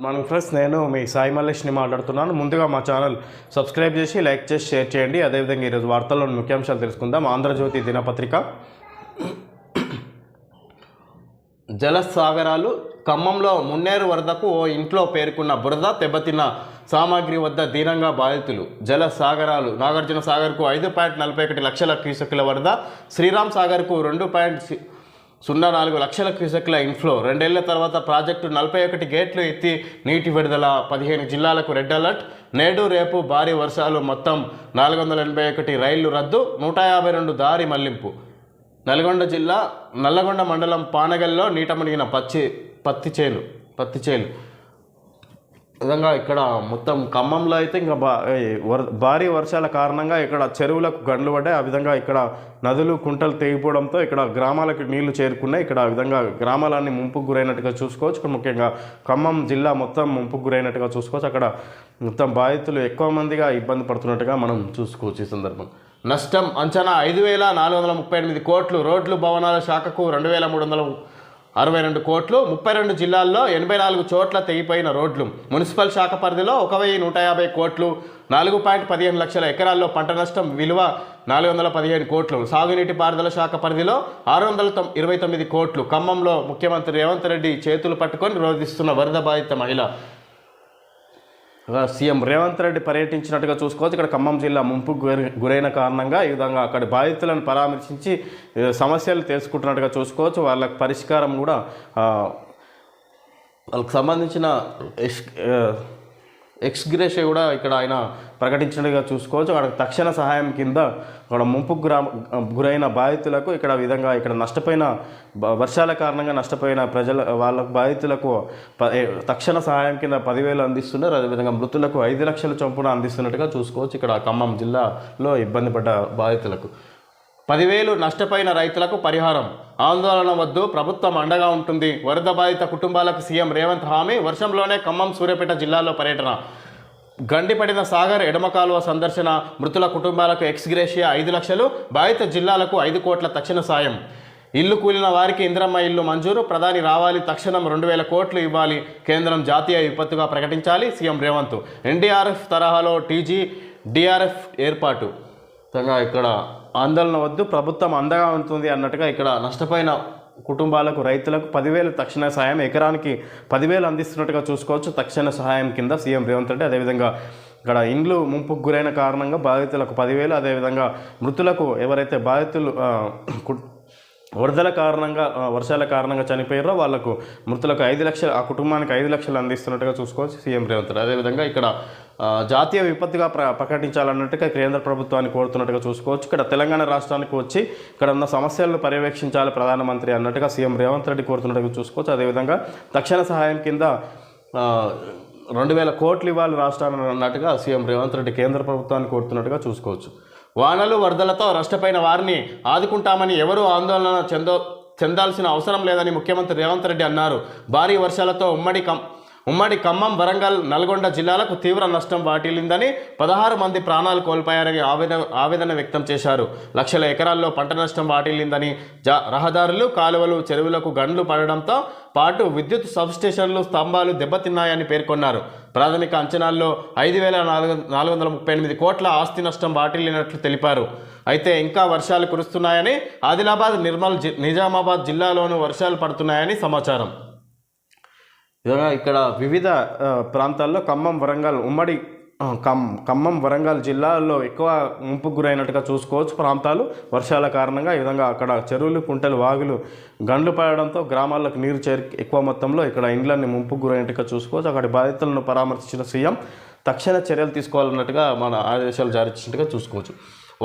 మన ఫ్రెండ్స్, నేను మీ సాయి మల్లేష్ని మాట్లాడుతున్నాను. ముందుగా మా ఛానల్ సబ్స్క్రైబ్ చేసి లైక్ చేసి షేర్ చేయండి. అదేవిధంగా ఈరోజు వార్తల్లోని ముఖ్యాంశాలు తెలుసుకుందాం. ఆంధ్రజ్యోతి దినపత్రిక జలసాగరాలు ఖమ్మంలో మున్నేరు వరదకు ఓ ఇంట్లో పేరుకున్న బురద దెబ్బతిన్న సామాగ్రి వద్ద దీనంగా బాధితులు. జలసాగరాలు నాగార్జున సాగర్కు 5.41 లక్షల క్యూసెక్కుల వరద, శ్రీరామ్ సాగర్కు 2.04 లక్షల క్యూసెక్ల ఇన్ఫ్లో. 2 ఏళ్ల తర్వాత ప్రాజెక్టు 41 గేట్లు ఎత్తి నీటి విడుదల. 15 జిల్లాలకు రెడ్ అలర్ట్. నేడు రేపు భారీ వర్షాలు. మొత్తం 481 రైళ్లు రద్దు. 152 దారి మళ్లింపు. నల్గొండ జిల్లా నల్లగొండ మండలం పానగల్లో నీట మునిగిన పత్తి చేలు. విధంగా ఇక్కడ మొత్తం ఖమ్మంలో అయితే ఇంకా భారీ వర్షాల కారణంగా ఇక్కడ చెరువులకు గండ్లు పడ్డాయి. ఆ విధంగా ఇక్కడ నదులు కుంటలు తెగిపోవడంతో ఇక్కడ గ్రామాలకు నీళ్లు చేరుకున్నాయి. ఇక్కడ ఆ విధంగా గ్రామాలన్నీ ముంపుకు గురైనట్టుగా చూసుకోవచ్చు. ఇక్కడ ముఖ్యంగా ఖమ్మం జిల్లా మొత్తం ముంపుకు గురైనట్టుగా చూసుకోవచ్చు. అక్కడ మొత్తం బాధితులు ఎక్కువ మందిగా ఇబ్బంది పడుతున్నట్టుగా మనం చూసుకోవచ్చు. ఈ సందర్భం నష్టం అంచనా 5,438 కోట్లు. రోడ్లు భవనాల శాఖకు 2,362 కోట్లు. 32 జిల్లాల్లో 84 చోట్ల తెగిపోయిన రోడ్లు. మున్సిపల్ శాఖ పరిధిలో 1,150 కోట్లు. 4.15 లక్షల ఎకరాల్లో పంట నష్టం విలువ 415 కోట్లు. సాగునీటి పారుదల శాఖ పరిధిలో 629 కోట్లు. ఖమ్మంలో ముఖ్యమంత్రి రేవంత్ రెడ్డి చేతులు పట్టుకొని రోధిస్తున్న వరద బాధిత మహిళ. సీఎం రేవంత్ రెడ్డి పర్యటించినట్టుగా చూసుకోవచ్చు. ఇక్కడ ఖమ్మం జిల్లా ముంపుకు గురైన కారణంగా ఈ విధంగా అక్కడి బాధితులను పరామర్శించి సమస్యలు తెలుసుకుంటున్నట్టుగా చూసుకోవచ్చు. వాళ్ళకి పరిష్కారం కూడా వాళ్ళకి సంబంధించిన ఎక్స్గ్రేషియా కూడా ఇక్కడ ఆయన ప్రకటించినట్టుగా చూసుకోవచ్చు. అక్కడ తక్షణ సహాయం కింద అక్కడ ముంపుకు గురైన బాధితులకు ఇక్కడ విధంగా ఇక్కడ నష్టపోయిన వర్షాల కారణంగా నష్టపోయిన వాళ్ళ బాధితులకు తక్షణ సహాయం కింద 10,000 అందిస్తున్నారు. అదేవిధంగా మృతులకు 5 లక్షల చొప్పున అందిస్తున్నట్టుగా చూసుకోవచ్చు. ఇక్కడ ఖమ్మం జిల్లాలో ఇబ్బంది పడ్డ బాధితులకు 10,000 నష్టపోయిన రైతులకు పరిహారం. ఆందోళన వద్దు, ప్రభుత్వం అండగా ఉంటుంది. వరద బాధిత కుటుంబాలకు సీఎం రేవంత్ హామీ. వర్షంలోనే ఖమ్మం సూర్యాపేట జిల్లాలో పర్యటన. గండిపడిన సాగర్ ఎడమ కాలువ సందర్శన. మృతుల కుటుంబాలకు ఎక్స్గ్రేషియా 5 లక్షలు. బాధిత జిల్లాలకు 5 కోట్ల తక్షణ సాయం. ఇల్లు కూలిన వారికి ఇందిరమ్మ ఇల్లు మంజూరు. ప్రధాని రావాలి, తక్షణం 2,000 కోట్లు ఇవ్వాలి. కేంద్రం జాతీయ విపత్తుగా ప్రకటించాలి. సీఎం రేవంత్. ఎన్డీఆర్ఎఫ్ తరహాలో టీజీ డిఆర్ఎఫ్ ఏర్పాటు. ఇక్కడ ఆందోళన వద్దు, ప్రభుత్వం అండగా ఉంటుంది అన్నట్టుగా ఇక్కడ నష్టపోయిన కుటుంబాలకు రైతులకు 10,000 తక్షణ సహాయం, ఎకరానికి 10,000 అందిస్తున్నట్టుగా చూసుకోవచ్చు. తక్షణ సహాయం కింద సీఎం రేవంత్ రెడ్డి. అదేవిధంగా ఇక్కడ ఇండ్లు ముంపుకు గురైన కారణంగా బాధితులకు 10,000, అదేవిధంగా మృతులకు ఎవరైతే బాధితులు వరదల కారణంగా వర్షాల కారణంగా చనిపోయారో వాళ్లకు మృతులకు 5 లక్షలు, ఆ కుటుంబానికి 5 లక్షలు అందిస్తున్నట్టుగా చూసుకోవచ్చు సీఎం రేవంత్ రెడ్డి. అదేవిధంగా ఇక్కడ జాతీయ విపత్తుగా ప్రకటించాలన్నట్టుగా కేంద్ర ప్రభుత్వాన్ని కోరుతున్నట్టుగా చూసుకోవచ్చు. ఇక్కడ తెలంగాణ రాష్ట్రానికి వచ్చి ఇక్కడ ఉన్న సమస్యలను పర్యవేక్షించాలి ప్రధానమంత్రి అన్నట్టుగా సీఎం రేవంత్ రెడ్డి కోరుతున్నట్టుగా చూసుకోవచ్చు. అదేవిధంగా తక్షణ సహాయం కింద 2,000 కోట్లు ఇవ్వాలి రాష్ట్రాన్ని అన్నట్టుగా సీఎం రేవంత్ రెడ్డి కేంద్ర ప్రభుత్వాన్ని కోరుతున్నట్టుగా చూసుకోవచ్చు. వానలు వరదలతో నష్టపోయిన వారిని ఆదుకుంటామని ఎవరూ ఆందోళన చెందాల్సిన అవసరం లేదని ముఖ్యమంత్రి రేవంత్ రెడ్డి అన్నారు. భారీ వర్షాలతో ఉమ్మడి ఖమ్మం, వరంగల్, నల్గొండ జిల్లాలకు తీవ్ర నష్టం వాటిల్లిందని, 16 మంది ప్రాణాలు కోల్పోయారని ఆవేదన వ్యక్తం చేశారు. లక్షల ఎకరాల్లో పంట నష్టం వాటిల్లిందని, రహదారులు, కాలువలు, చెరువులకు గండ్లు పడడంతో పాటు విద్యుత్ సబ్స్టేషన్లు, స్తంభాలు దెబ్బతిన్నాయని పేర్కొన్నారు. ప్రాథమిక అంచనాల్లో 5,438 కోట్ల ఆస్తి నష్టం వాటిల్లినట్లు తెలిపారు. అయితే ఇంకా వర్షాలు కురుస్తున్నాయని, ఆదిలాబాద్, నిర్మల్, నిజామాబాద్ జిల్లాలోనూ వర్షాలు పడుతున్నాయని సమాచారం. ఇక్కడ వివిధ ప్రాంతాల్లో ఖమ్మం, వరంగల్ జిల్లాల్లో ఎక్కువ ముంపుకు గురైనట్టుగా చూసుకోవచ్చు. ప్రాంతాలు వర్షాల కారణంగా ఈ విధంగా అక్కడ చెరువులు, కుంటలు, వాగులు గండ్లు పడడంతో గ్రామాలకు నీరు ఎక్కువ మొత్తంలో ఇక్కడ ఇండ్లన్నీ ముంపుకు గురైనట్టుగా చూసుకోవచ్చు. అక్కడి బాధితులను పరామర్శించిన సీఎం తక్షణ చర్యలు తీసుకోవాలన్నట్టుగా మన ఆదేశాలు జారీ చేసినట్టుగా చూసుకోవచ్చు.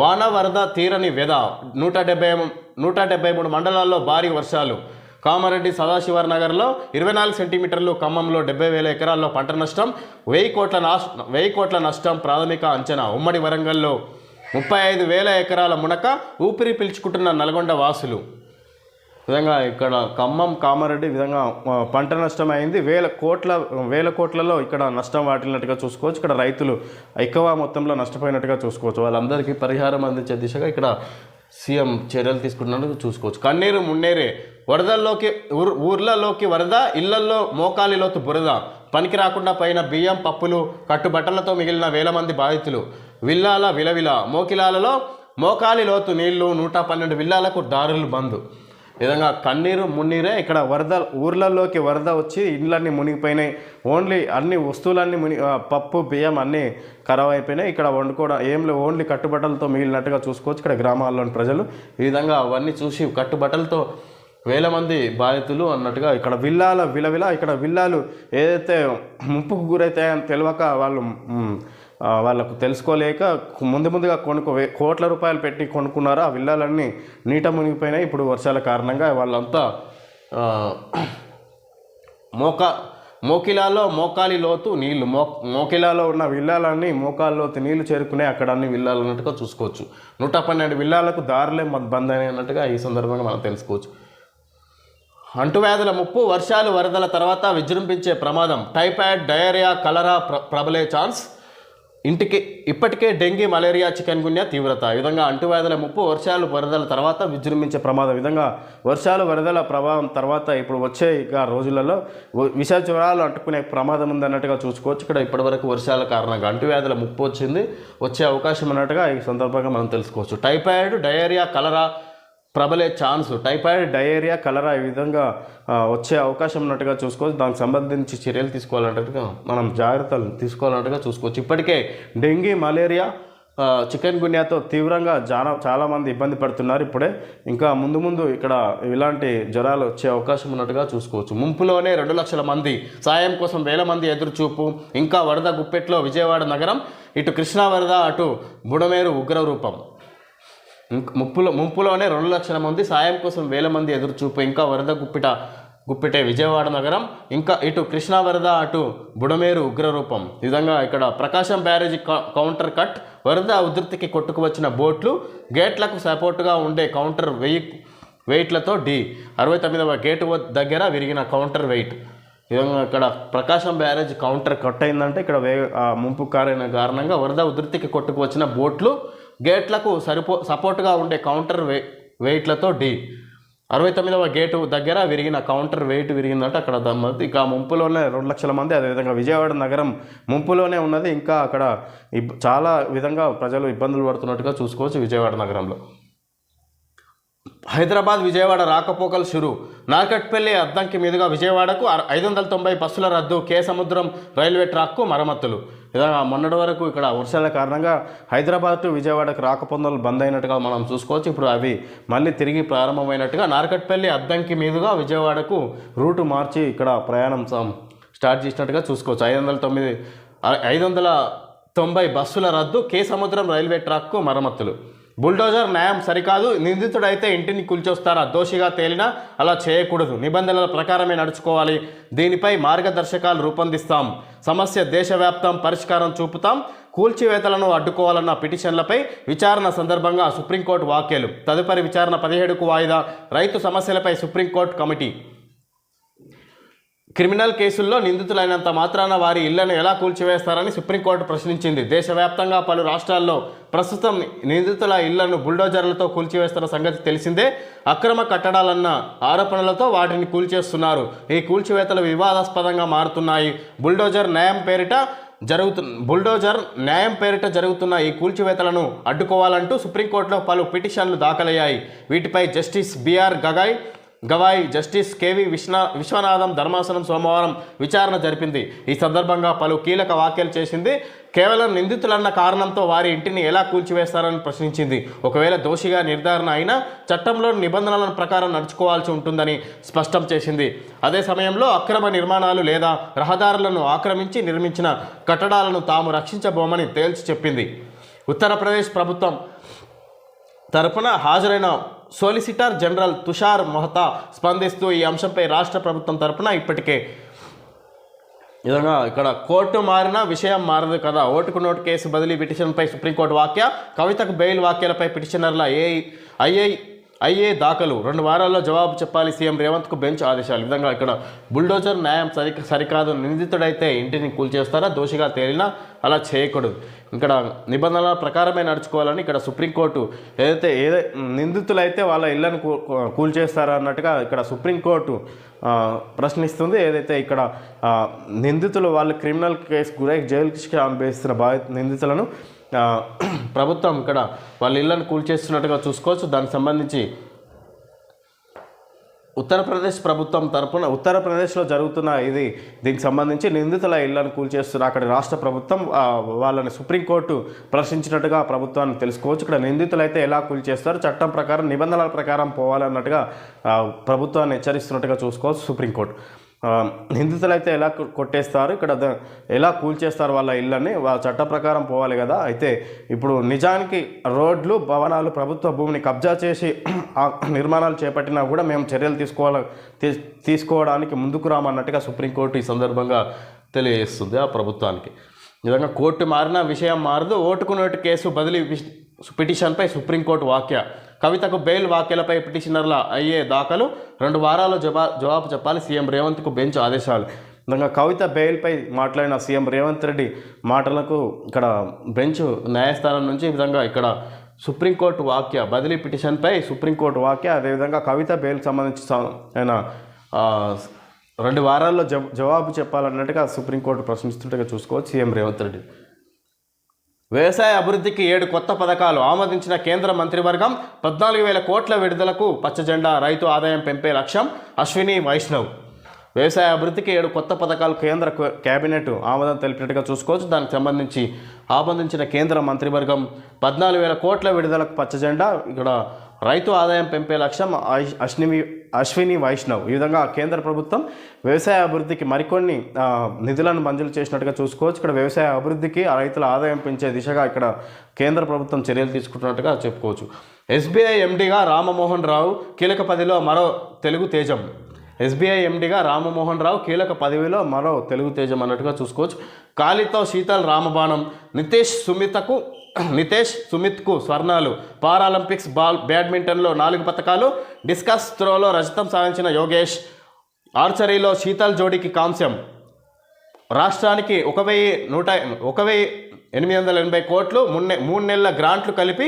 వాన వరద తీరని వ్యధ. 173 మండలాల్లో భారీ వర్షాలు. కామారెడ్డి, సదాశివనగర్లో 24 సెంటీమీటర్లు. ఖమ్మంలో 70,000 ఎకరాల్లో పంట నష్టం, 1,000 కోట్ల నష్టం ప్రాథమిక అంచనా. ఉమ్మడి వరంగల్లో 35,000 ఎకరాల మునక. ఊపిరి పీల్చుకుంటున్న నల్గొండ వాసులు. విధంగా ఇక్కడ ఖమ్మం, కామారెడ్డి విధంగా పంట నష్టం అయింది. వేల కోట్లలో ఇక్కడ నష్టం వాటిల్లినట్టుగా చూసుకోవచ్చు. ఇక్కడ రైతులు ఎక్కువ మొత్తంలో నష్టపోయినట్టుగా చూసుకోవచ్చు. వాళ్ళందరికీ పరిహారం అందించే దిశగా ఇక్కడ సీఎం చర్యలు తీసుకున్నట్టు చూసుకోవచ్చు. కన్నీరు మున్నేరే, వరదల్లోకి ఊర్లలోకి వరద, ఇళ్లల్లో మోకాలి లోతు బురద, పనికి రాకుండా పోయిన బియ్యం పప్పులు కట్టుబట్టలతో మిగిలిన వేల మంది బాధితులు, విల్లాల విలవిల, మోకిలాలలో మోకాలి లోతు నీళ్లు, 112 విల్లాలకు దారులు బంద్. ఈ విధంగా కన్నీరు మున్నీరే. ఇక్కడ వరద, ఊర్లలోకి వరద వచ్చి ఇళ్ళన్నీ మునిగిపోయినాయి. ఓన్లీ అన్ని వస్తువులన్నీ పప్పు బియ్యం అన్నీ ఖరాబ్ అయిపోయినాయి. ఇక్కడ వండుకోవడం ఏం లేవు, ఓన్లీ కట్టుబట్టలతో మిగిలినట్టుగా చూసుకోవచ్చు ఇక్కడ గ్రామాల్లోని ప్రజలు. ఈ విధంగా అవన్నీ చూసి కట్టుబట్టలతో వేల మంది బాధితులు అన్నట్టుగా ఇక్కడ విల్లాల విలవిల. ఇక్కడ విల్లాలు ఏదైతే ముప్పుకు గురైతాయని తెలియక వాళ్ళకు తెలుసుకోలేక ముందుగా కోట్ల రూపాయలు పెట్టి కొనుక్కున్నారో ఆ విల్లాలన్నీ నీట మునిగిపోయినాయి. ఇప్పుడు వర్షాల కారణంగా వాళ్ళంతా మోకిలాలో మోకాలి లోతు నీళ్లు, మోకిలాలో ఉన్న విల్లాలన్నీ మోకాలి లోతు నీళ్లు చేరుకునే అక్కడ అన్ని విల్లాలు అన్నట్టుగా చూసుకోవచ్చు. 112 విల్లాలకు దారులే బంద్ అయినట్టుగా ఈ సందర్భంగా మనం తెలుసుకోవచ్చు. అంటువ్యాధుల ముప్పు, వర్షాలు వరదల తర్వాత విజృంభించే ప్రమాదం, టైఫాయిడ్ డయేరియా కలరా ప్రబలే ఛాన్స్, ఇప్పటికే డెంగీ మలేరియా చికెన్ గున్యా తీవ్రత. ఈ విధంగా అంటువ్యాధుల ముప్పు, వర్షాలు వరదల తర్వాత విజృంభించే ప్రమాదం. విధంగా వర్షాలు వరదల ప్రభావం తర్వాత ఇప్పుడు వచ్చే రోజులలో విష జ్వరాలు అంటుకునే ప్రమాదం ఉందన్నట్టుగా చూసుకోవచ్చు. ఇక్కడ ఇప్పటివరకు వర్షాల కారణంగా అంటువ్యాధుల ముప్పు వచ్చే అవకాశం అన్నట్టుగా ఈ సందర్భంగా మనం తెలుసుకోవచ్చు. టైఫాయిడ్ డయేరియా కలరా ప్రబలే ఛాన్స్, టైఫాయిడ్ డయేరియా కలరా ఈ విధంగా వచ్చే అవకాశం ఉన్నట్టుగా చూసుకోవచ్చు. దానికి సంబంధించి చర్యలు తీసుకోవాలన్నట్టుగా మనం జాగ్రత్తలు తీసుకోవాలన్నట్టుగా చూసుకోవచ్చు. ఇప్పటికే డెంగీ మలేరియా చికెన్ గున్యాతో తీవ్రంగా చాలామంది ఇబ్బంది పడుతున్నారు. ఇప్పుడే ఇంకా ముందు ఇక్కడ ఇలాంటి జ్వరాలు వచ్చే అవకాశం ఉన్నట్టుగా చూసుకోవచ్చు. ముంపులోనే 2 లక్షల మంది, సాయం కోసం వేల మంది ఎదురుచూపు. ఇంకా వరద గుప్పెట్లో విజయవాడ నగరం, ఇటు కృష్ణా వరద, అటు బుడమేరు ఉగ్రరూపం. ముంపులోనే 2 లక్షల మంది, సాయం కోసం వేల మంది ఎదురుచూపు. ఇంకా వరద గుప్పిటే విజయవాడ నగరం, ఇంకా ఇటు కృష్ణా వరద, అటు బుడమేరు ఉగ్రరూపం. ఈ విధంగా ఇక్కడ ప్రకాశం బ్యారేజీ కౌంటర్ కట్, వరద ఉధృతికి కొట్టుకు వచ్చిన బోట్లు, గేట్లకు సపోర్టుగా ఉండే కౌంటర్ వెయిట్లతో 69వ గేటు దగ్గర విరిగిన కౌంటర్ వెయిట్. ఈ విధంగా ఇక్కడ ప్రకాశం బ్యారేజ్ కౌంటర్ కట్ అయిందంటే ఇక్కడ ముంపు కారైన కారణంగా వరద ఉధృతికి కొట్టుకు వచ్చిన బోట్లు, గేట్లకు సపోర్టుగా ఉండే కౌంటర్ వెయిట్లతో 69వ గేటు దగ్గర విరిగిన కౌంటర్ వెయిట్ విరిగిందంటే అక్కడ ఇక ముంపులోనే 2 లక్షల మంది. అదేవిధంగా విజయవాడ నగరం ముంపులోనే ఉన్నది. ఇంకా అక్కడ చాలా విధంగా ప్రజలు ఇబ్బందులు పడుతున్నట్టుగా చూసుకోవచ్చు విజయవాడ నగరంలో. హైదరాబాద్ విజయవాడ రాకపోకలు షురు, నార్కట్పల్లి అద్దంకి మీదుగా విజయవాడకు 590 బస్సుల రద్దు, సముద్రం రైల్వే ట్రాక్కు మరమ్మతులు. ఇలాగా మొన్నటి వరకు ఇక్కడ వర్షాల కారణంగా హైదరాబాద్ టు విజయవాడకు రాకపోకలు బంద్ అయినట్టుగా మనం చూసుకోవచ్చు. ఇప్పుడు అవి మళ్ళీ తిరిగి ప్రారంభమైనట్టుగా నార్కట్పల్లి అద్దంకి మీదుగా విజయవాడకు రూటు మార్చి ఇక్కడ ప్రయాణం స్టార్ట్ చేసినట్టుగా చూసుకోవచ్చు. 590 బస్సుల రద్దు, సముద్రం రైల్వే ట్రాక్కు మరమ్మతులు. బుల్డోజర్ న్యాయం సరికాదు, నిందితుడైతే ఇంటిని కూల్చొస్తారా, దోషిగా తేలినా అలా చేయకూడదు, నిబంధనల ప్రకారమే నడుచుకోవాలి, దీనిపై మార్గదర్శకాలు రూపొందిస్తాం, సమస్య దేశవ్యాప్తం, పరిష్కారం చూపుతాం, కూల్చివేతలను అడ్డుకోవాలన్న పిటిషన్లపై విచారణ సందర్భంగా సుప్రీంకోర్టు వ్యాఖ్యలు, తదుపరి విచారణ 17కు వాయిదా, రైతు సమస్యలపై సుప్రీంకోర్టు కమిటీ. క్రిమినల్ కేసుల్లో నిందితులైనంత మాత్రాన వారి ఇళ్లను ఎలా కూల్చివేస్తారని సుప్రీంకోర్టు ప్రశ్నించింది. దేశవ్యాప్తంగా పలు రాష్ట్రాల్లో ప్రస్తుతం నిందితుల ఇళ్లను బుల్డోజర్లతో కూల్చివేస్తున్న సంగతి తెలిసిందే. అక్రమ కట్టడాలన్న ఆరోపణలతో వాటిని కూల్చేస్తున్నారు. ఈ కూల్చివేతలు వివాదాస్పదంగా మారుతున్నాయి. బుల్డోజర్ న్యాయం పేరిట జరుగుతున్న ఈ కూల్చివేతలను అడ్డుకోవాలంటూ సుప్రీంకోర్టులో పలు పిటిషన్లు దాఖలయ్యాయి. వీటిపై justice BR Gavai, justice KV Viswanatham ధర్మాసనం సోమవారం విచారణ జరిపింది. ఈ సందర్భంగా పలు కీలక వ్యాఖ్యలు చేసింది. కేవలం నిందితులన్న కారణంతో వారి ఇంటిని ఎలా కూల్చివేస్తారని ప్రశ్నించింది. ఒకవేళ దోషిగా నిర్ధారణ అయినా చట్టంలోని నిబంధనల ప్రకారం నడుచుకోవాల్సి ఉంటుందని స్పష్టం చేసింది. అదే సమయంలో అక్రమ నిర్మాణాలు లేదా రహదారులను ఆక్రమించి నిర్మించిన కట్టడాలను తాము రక్షించబోమని తేల్చి చెప్పింది. ఉత్తరప్రదేశ్ ప్రభుత్వం తరపున హాజరైన సోలిసిటర్ జనరల్ తుషార్ మొహతా స్పందిస్తూ ఈ అంశంపై రాష్ట్ర ప్రభుత్వం తరపున ఇప్పటికే విధంగా ఇక్కడ కోర్టు మారినా విషయం మారదు కదా, ఓటుకు నోటు కేసు బదిలీ పిటిషన్పై సుప్రీంకోర్టు వ్యాఖ్య, కవితకు బెయిల్ వ్యాఖ్యలపై పిటిషనర్ల అయ్యే దాఖలు 2 వారాల్లో జవాబు చెప్పాలి సీఎం రేవంత్కు బెంచ్ ఆదేశాలు. ఈ విధంగా ఇక్కడ బుల్డోజర్ న్యాయం సరికాదు, నిందితుడైతే ఇంటిని కూల్చేస్తారా, దోషిగా తేలినా అలా చేయకూడదు, ఇక్కడ నిబంధనల ప్రకారమే నడుచుకోవాలని ఇక్కడ సుప్రీంకోర్టు ఏదైతే నిందితులైతే వాళ్ళ ఇళ్లను కూల్చేస్తారా అన్నట్టుగా ఇక్కడ సుప్రీంకోర్టు ప్రశ్నిస్తుంది. ఏదైతే ఇక్కడ నిందితులు వాళ్ళు క్రిమినల్ కేసు గురై జైలు శిక్ష అనుభవిస్తున్న నిందితులను ప్రభుత్వం ఇక్కడ వాళ్ళ ఇళ్లను కూల్చేస్తున్నట్టుగా చూసుకోవచ్చు. దానికి సంబంధించి ఉత్తరప్రదేశ్ ప్రభుత్వం తరపున ఉత్తరప్రదేశ్లో జరుగుతున్న దీనికి సంబంధించి నిందితుల ఇళ్లను కూల్చేస్తున్న అక్కడి రాష్ట్ర ప్రభుత్వం వాళ్ళని సుప్రీంకోర్టు ప్రశ్నించినట్టుగా ప్రభుత్వాన్ని తెలుసుకోవచ్చు. ఇక్కడ నిందితులు అయితే ఎలా కూల్చేస్తారు, చట్టం ప్రకారం నిబంధనల ప్రకారం పోవాలన్నట్టుగా ప్రభుత్వాన్ని హెచ్చరిస్తున్నట్టుగా చూసుకోవచ్చు సుప్రీంకోర్టు. నిందితులు అయితే ఎలా కొట్టేస్తారు, ఇక్కడ ఎలా కూల్చేస్తారు వాళ్ళ ఇళ్ళని, వాళ్ళ చట్ట ప్రకారం పోవాలి కదా. అయితే ఇప్పుడు నిజానికి రోడ్లు భవనాలు ప్రభుత్వ భూమిని కబ్జా చేసి నిర్మాణాలు చేపట్టినా కూడా మేము చర్యలు తీసుకోవడానికి ముందుకు రామన్నట్టుగా సుప్రీంకోర్టు ఈ సందర్భంగా తెలియజేస్తుంది ఆ ప్రభుత్వానికి. నిజంగా కోర్టు మారినా విషయం మారదు, ఓటుకు నోటు కేసు బదిలీ పిటిషన్పై సుప్రీంకోర్టు వ్యాఖ్య. కవితకు బెయిల్ వ్యాఖ్యలపై పిటిషనర్ల అయ్యే దాఖలు 2 వారాల్లో జవాబు చెప్పాలి సీఎం రేవంత్కు బెంచ్ ఆదేశాలు. నిజంగా కవిత బెయిల్పై మాట్లాడిన సీఎం రేవంత్ రెడ్డి మాటలకు ఇక్కడ బెంచ్ న్యాయస్థానం నుంచి ఈ విధంగా ఇక్కడ సుప్రీంకోర్టు వ్యాఖ్య, బదిలీ పిటిషన్పై సుప్రీంకోర్టు వ్యాఖ్య, అదేవిధంగా కవిత బెయిల్కి సంబంధించి ఆయన 2 వారాల్లో జవాబు చెప్పాలన్నట్టుగా సుప్రీంకోర్టు ప్రశ్నిస్తుండగా చూసుకోవచ్చు సీఎం రేవంత్ రెడ్డి. వ్యవసాయ అభివృద్ధికి 7 కొత్త పథకాలు ఆమోదించిన కేంద్ర మంత్రివర్గం, 14,000 కోట్ల విడుదలకు పచ్చజెండా, రైతు ఆదాయం పెంపే లక్ష్యం. అశ్విని వైష్ణవ్. వ్యవసాయ అభివృద్ధికి 7 కొత్త పథకాలు కేంద్ర కేబినెట్ ఆమోదం తెలిపినట్టుగా చూసుకోవచ్చు. దానికి సంబంధించి ఆమోదించిన కేంద్ర మంత్రివర్గం 14,000 కోట్ల విడుదలకు పచ్చజెండా, ఇక్కడ రైతు ఆదాయం పెంపే లక్ష్యం. అశ్విని వైష్ణవ్. ఈ విధంగా కేంద్ర ప్రభుత్వం వ్యవసాయ అభివృద్ధికి మరికొన్ని నిధులను మంజూరు చేసినట్టుగా చూసుకోవచ్చు. ఇక్కడ వ్యవసాయ అభివృద్ధికి రైతుల ఆదాయం పెంచే దిశగా ఇక్కడ కేంద్ర ప్రభుత్వం చర్యలు తీసుకుంటున్నట్టుగా చెప్పుకోవచ్చు. ఎస్బీఐ ఎండీగా రామమోహన్ రావు కీలక పదవిలో మరో తెలుగు తేజం. ఎస్బీఐ ఎండీగా రామమోహన్ రావు కీలక పదవిలో మరో తెలుగు తేజం అన్నట్టుగా చూసుకోవచ్చు. కాళీతో శీతల్ రామబాణం. నితేష్ సుమిత్కు స్వర్ణాలు. పారాలింపిక్స్ బ్యాడ్మింటన్లో 4 పతకాలు. డిస్కస్ త్రోలో రజతం సాధించిన యోగేష్. ఆర్చరీలో శీతల్ జోడీకి కాంస్యం. రాష్ట్రానికి 1,880 కోట్లు 3 నెలల గ్రాంట్లు కలిపి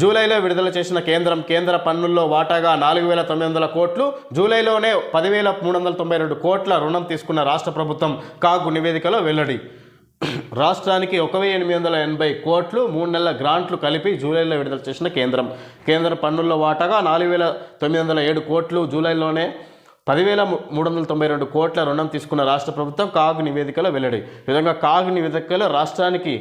జూలైలో విడుదల చేసిన కేంద్ర పన్నుల్లో వాటాగా 4,900 కోట్లు. జూలైలోనే 10,392 కోట్ల రుణం తీసుకున్న రాష్ట్ర ప్రభుత్వం కాగు నివేదికలో వెల్లడి. రాష్ట్రానికి 1,880 కోట్లు 3 నెలల గ్రాంట్లు కలిపి జూలైలో విడుదల చేసిన కేంద్ర పన్నుల్లో వాటాగా 4,907 కోట్లు. జూలైలోనే 10,392 కోట్ల రుణం తీసుకున్న రాష్ట్ర ప్రభుత్వం కాగు నివేదికలో వెల్లడి. ఈ విధంగా కాగు నివేదికలో రాష్ట్రానికి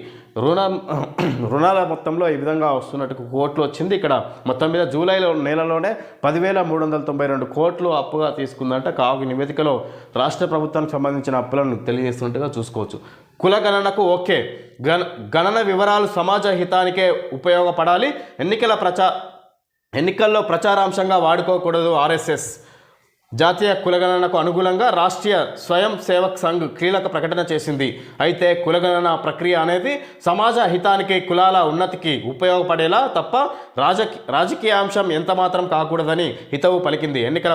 రుణాల మొత్తంలో ఈ విధంగా వస్తున్నట్టు కోట్లు వచ్చింది. ఇక్కడ మొత్తం మీద జూలైలో నెలలోనే 10,392 కోట్లు అప్పుగా తీసుకుందంట. కాగు నివేదికలో రాష్ట్ర ప్రభుత్వానికి సంబంధించిన అప్పులను తెలియజేస్తున్నట్టుగా చూసుకోవచ్చు. కుల గణనకు ఓకే, గణన వివరాలు సమాజ హితానికే ఉపయోగపడాలి, ఎన్నికల్లో ప్రచారాంశంగా వాడుకోకూడదు ఆర్ఎస్ఎస్. జాతీయ కులగణనకు అనుగుణంగా రాష్ట్రీయ స్వయం సేవక్ సంఘ్ కీలక ప్రకటన చేసింది. అయితే కులగణన ప్రక్రియ అనేది సమాజ హితానికి, కులాల ఉన్నతికి ఉపయోగపడేలా తప్ప రాజకీయాంశం ఎంతమాత్రం కాకూడదని హితవు పలికింది. ఎన్నికల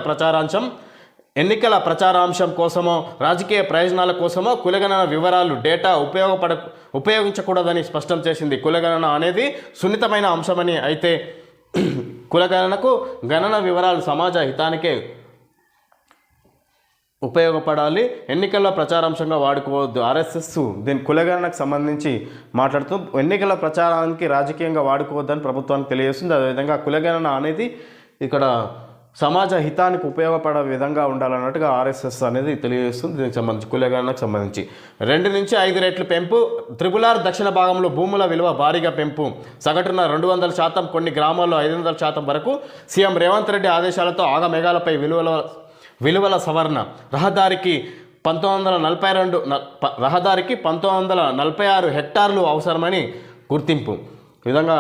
ప్రచారాంశం కోసమో రాజకీయ ప్రయోజనాల కోసమో కులగణన వివరాలు డేటా ఉపయోగించకూడదని స్పష్టం చేసింది. కులగణన అనేది సున్నితమైన అంశమని, అయితే కులగణనకు గణన వివరాలు సమాజ హితానికే ఉపయోగపడాలి, ఎన్నికల్లో ప్రచారాంశంగా వాడుకోవద్దు. ఆర్ఎస్ఎస్ దీని కులగణనకు సంబంధించి మాట్లాడుతూ ఎన్నికల ప్రచారానికి రాజకీయంగా వాడుకోవద్దని ప్రభుత్వానికి తెలియజేస్తుంది. అదేవిధంగా కులగణన అనేది ఇక్కడ సమాజ హితానికి ఉపయోగపడే విధంగా ఉండాలన్నట్టుగా ఆర్ఎస్ఎస్ అనేది తెలియజేస్తుంది. దీనికి సంబంధించి కులగణనకు సంబంధించి 2 నుంచి 5 రెట్లు పెంపు. త్రిపులార్ దక్షిణ భాగంలో భూముల విలువ భారీగా పెంపు. సగటున 200%, కొన్ని గ్రామాల్లో 500% వరకు. సీఎం రేవంత్ రెడ్డి ఆదేశాలతో ఆగమేఘాలపై విలువల సవరణ. రహదారికి 1946 హెక్టార్లు అవసరమని గుర్తింపు. ఈ విధంగా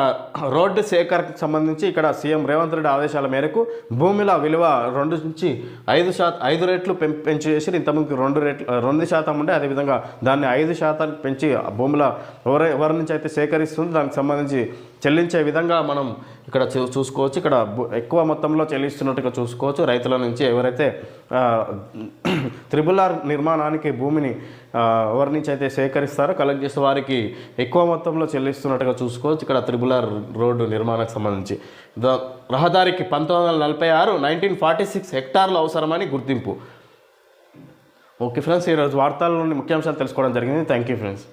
రోడ్డు సేకరణకు సంబంధించి ఇక్కడ సీఎం రేవంత్ రెడ్డి ఆదేశాల మేరకు భూముల విలువ 2 నుంచి 5 రెట్లు పెంచి చేసి, ఇంతకుముందు 2% ఉండే, అదేవిధంగా దాన్ని 5% పెంచి భూముల ఎవరి నుంచి అయితే సేకరిస్తుంది దానికి సంబంధించి చెల్లించే విధంగా మనం ఇక్కడ చూసుకోవచ్చు. ఇక్కడ ఎక్కువ మొత్తంలో చెల్లిస్తున్నట్టుగా చూసుకోవచ్చు. రైతుల నుంచి ఎవరైతే త్రిబుల్ ఆర్ నిర్మాణానికి భూమిని ఎవరి నుంచి అయితే సేకరిస్తారో కలెక్ట్ చేసే వారికి ఎక్కువ మొత్తంలో చెల్లిస్తున్నట్టుగా చూసుకోవచ్చు. ఇక్కడ త్రిబుల్ ఆర్ రోడ్డు నిర్మాణానికి సంబంధించి రహదారికి 1946 1946 హెక్టార్లు అవసరమని గుర్తింపు. ఓకే ఫ్రెండ్స్, ఈరోజు వార్తల్లోని ముఖ్యాంశాలు తెలుసుకోవడం జరిగింది. Thank you friends.